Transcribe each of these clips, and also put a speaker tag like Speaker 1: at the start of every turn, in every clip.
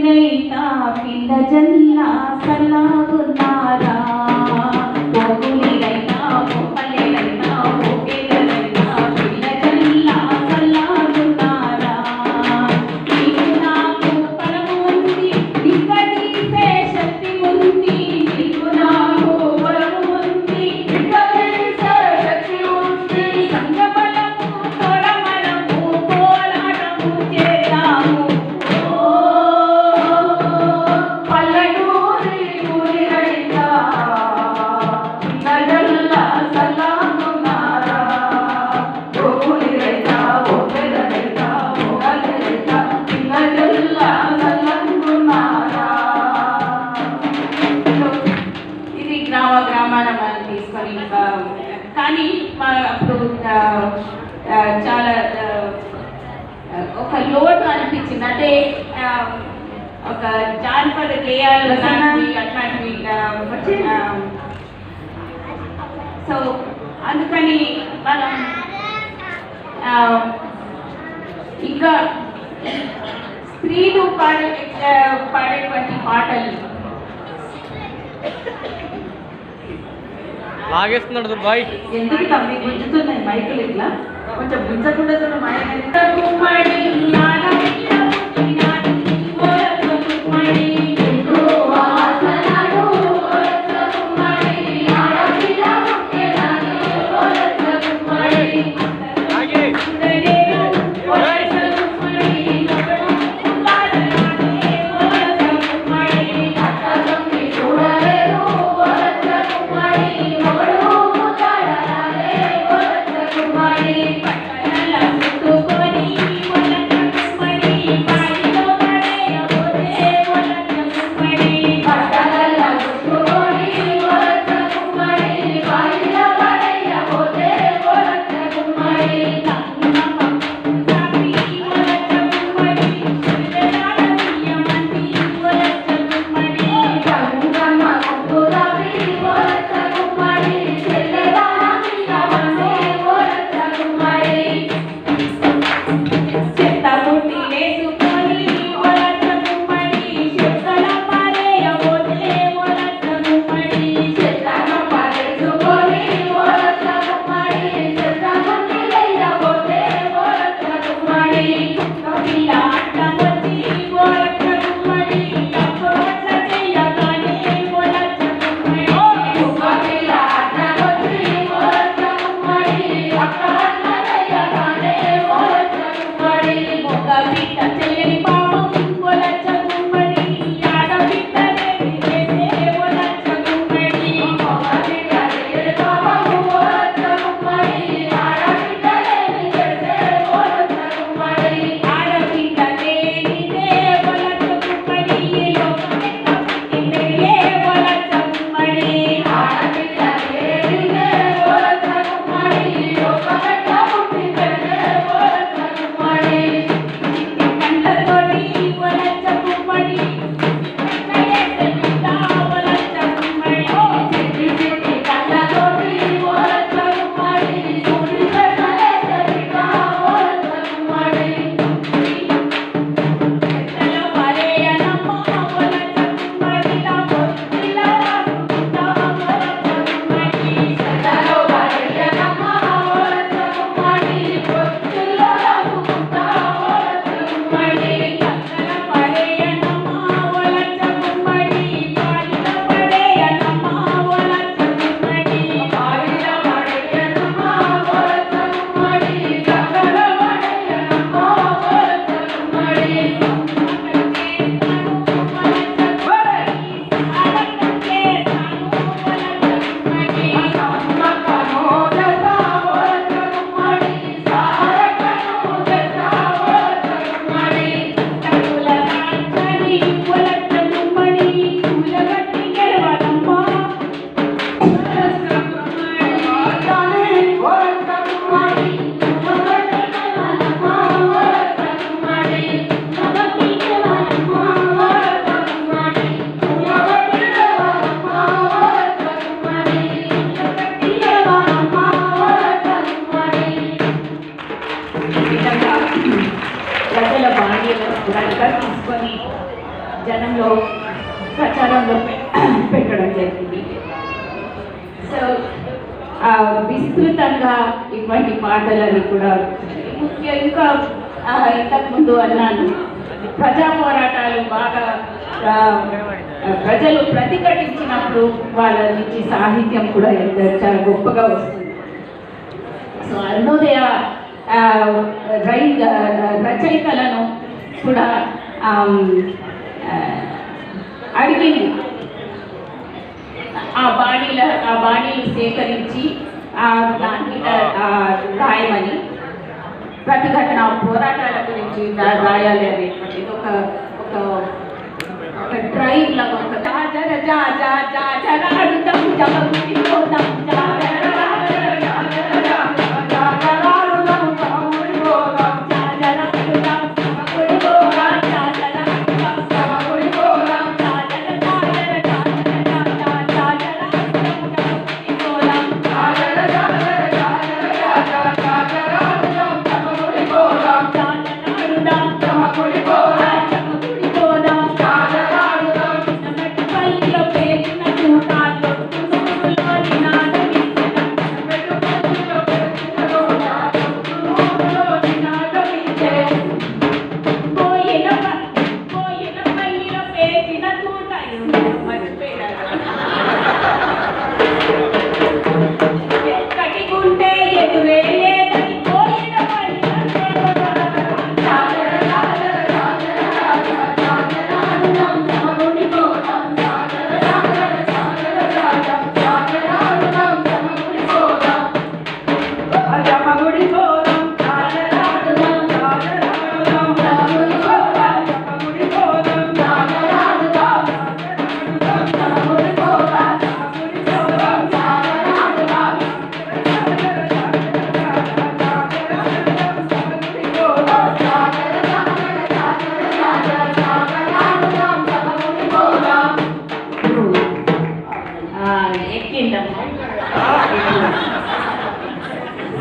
Speaker 1: రైతా పిల్ల జల్ల సల్లాగున్నారా ఓకులి రైతా ఓపలే రైతా ఓకేల రైతా పిల్ల జల్ల సల్లాగున్నారా నీకు నాకు పరము ఉంది నిక్కదీసే శక్తి ఉంది నీకు నాకు పరము ఉంది నిక్కదీసే శక్తి ఉంది సంగబలము తోడమలము పోరాటము చేద్దాము గ్రామాల మనం తీసుకొని కానీ అప్పుడు చాలా ఒక లోటు అనిపించింది అంటే ఒక జానపద గేయాలు అట్లాంటివి సో అందుకని మనం ఇంకా స్త్రీలు పాడేటువంటి పాటలు
Speaker 2: లాగేస్తున్నాడు దుబాయ్
Speaker 1: ఎందుకు తమ్మి గుంజుతున్నాయి మైకులు ఇట్లా కొంచెం గుంజకుండా జనంలో ప్రచారంలో పెట్టడం జరిగింది. సో విస్తృతంగా ఇటువంటి పాటలని కూడా ఇంకా ఇంతకుముందు అన్నాను, ప్రజా పోరాటాలు బాగా ప్రజలు ప్రతిఘటించినప్పుడు వాళ్ళ నుంచి సాహిత్యం కూడా చాలా గొప్పగా వస్తుంది. సో అరుణోదయ రచయితలను కూడా అడిగింది ఆ బాణీలు సేకరించి దాని మీద రాయమని, ప్రతిఘటన పోరాటాల గురించి రాయాలి అనేటువంటిది ఒక డ్రైవ్ లాగా ఒక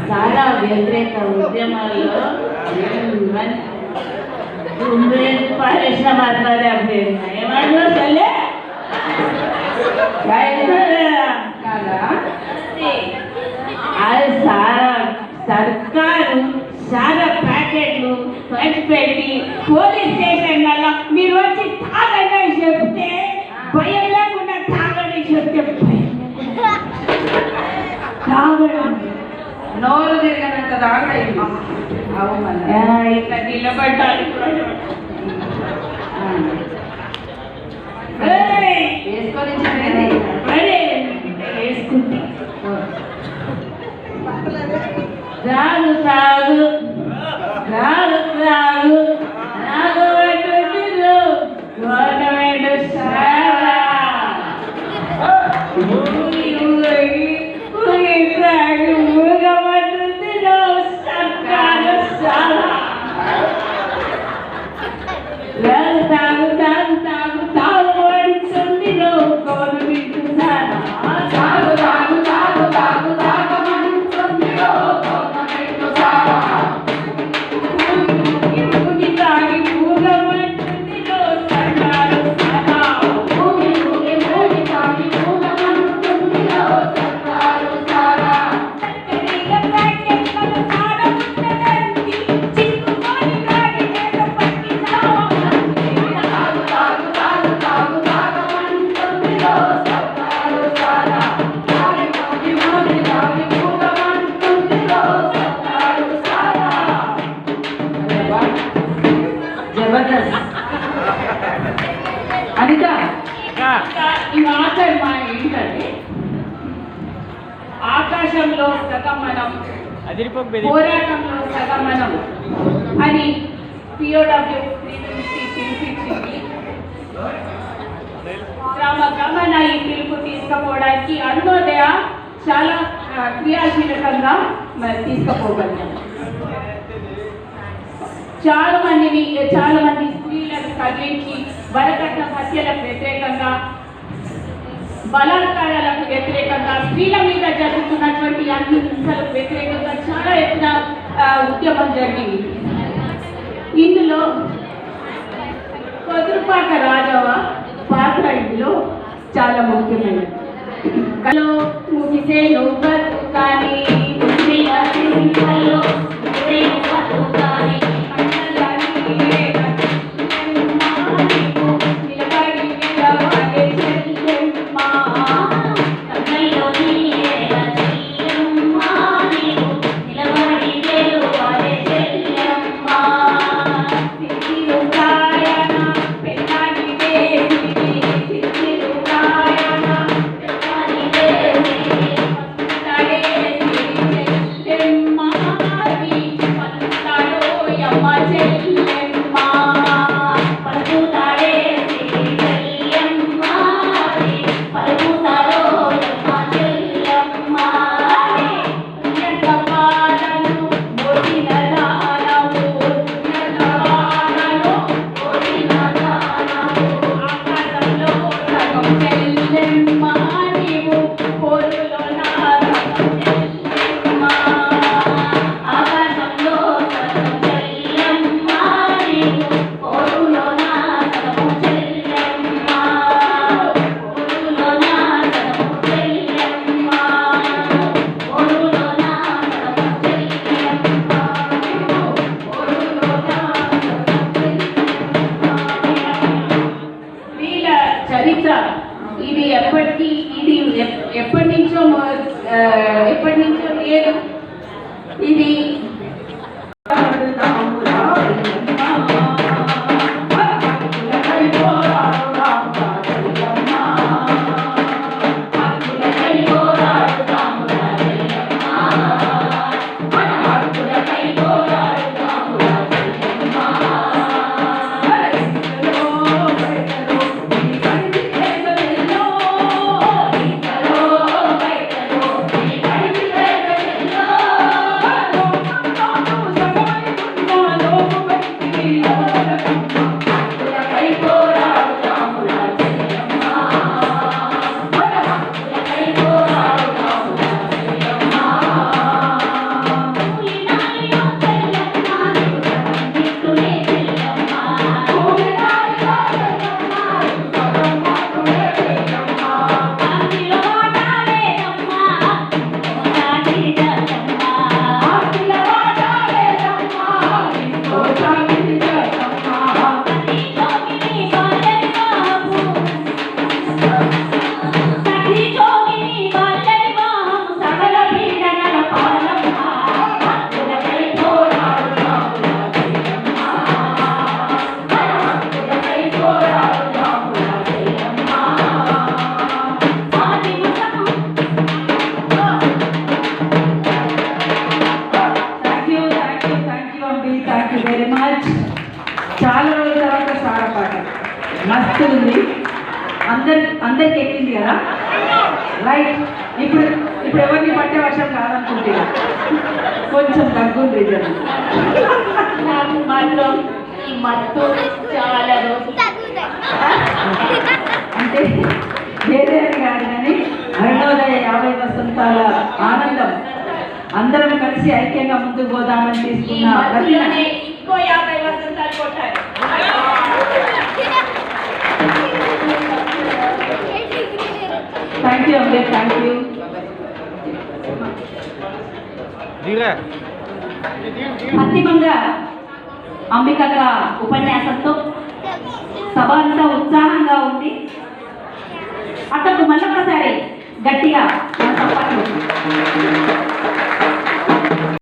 Speaker 1: చాలా వ్యతిరేక ఉద్యమాల్లో పారేసిన మాట్లాడే ఏమన్నా సరే కదా, అది సర్కారు చాలా ప్యాకెట్లు పంచిపెట్టి పోలీస్ స్టేషన్లలో మీరు వచ్చి తాగని చెప్తే భయం లేకుండా తాగని చెప్తే తాగడం నోరు తిరగనంత దాకా ఇట్లా నిలబడ్డాలి వేసుకొని వేసుకుంటా రాగు తాగు రాగు తాగు రాగు గవర్నమెంట్ సారా అనితా ఈ ఆఖరి మా ఏంటంటే ఆకాశంలో సగం మనం పోరాటంలో సగం మనం అని పిఓడబ్ల్యూ పిలిపించింది. క్రమక్రమేణ ఈ పిలుపు తీసుకుపోవడానికి అరుణోదయ చాలా క్రియాశీలకంగా తీసుకుపోగలిగాం. చాలా మంది స్త్రీలను కదిలించి వరకట్న హత్యలకు వ్యతిరేకంగా, బలాత్కారాలకు వ్యతిరేకంగా, స్త్రీల మీద జరుగుతున్నటువంటి అన్ని హింసలకు వ్యతిరేకంగా చాలా ఎత్తున ఉద్యమం జరిగింది. ఇందులో కొదురుపాక రాజా టైంలో చాలా ముఖ్యమైనది. కలో ముగిసేను బతుకాని చరిత్ర ఇది ఎప్పటి నుంచో లేదు. ఇది చాలా రోజుల తర్వాత సారా పాట మస్తు ఉంది. అందరికి ఎక్కింది కదా, రైట్. ఇప్పుడు ఎవరిని పట్టే వర్షం కాదనుకుంటే కొంచెం తగ్గుంది.
Speaker 2: నాకు మాత్రం ఈ మత్తు చాలా రోజులు
Speaker 1: అంటే ఏదేని కాదు కానీ అరుణోదయ 50 వసంతాల ఆనందం అందరం కలిసి ఐక్యంగా ముందుకు పోదామని తీసుకున్న
Speaker 2: ఇంకో 50 వసంతాలు కొట్టారు.
Speaker 1: Thank you Ambe, thank you. అంతిమంగా అంబికక ఉపన్యాసంతో సభ అంతా ఉత్సాహంగా ఉంది. అక్కడికి మళ్ళొకసారి గట్టిగా చప్పట్లు.